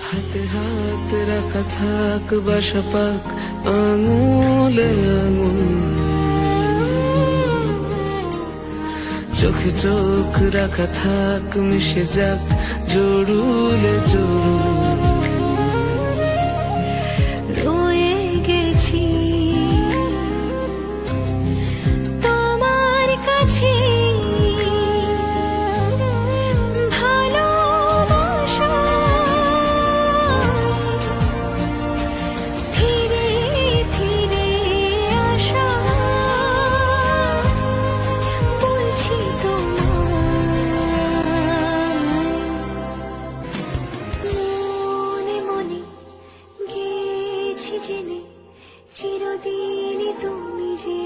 হাতে হাত রাখা থাক বাসা পাক আঙুলে আঙুল, চোখে চোখ রাখা থাক মিশে যাক জড়ুলে জড়ুল। রয়ে গেছি তোমার কাছে, ফিরে ফিরে আসা বলছি তোমার। মনে মনে গেছি জেনে চিরদিনই তুমি যে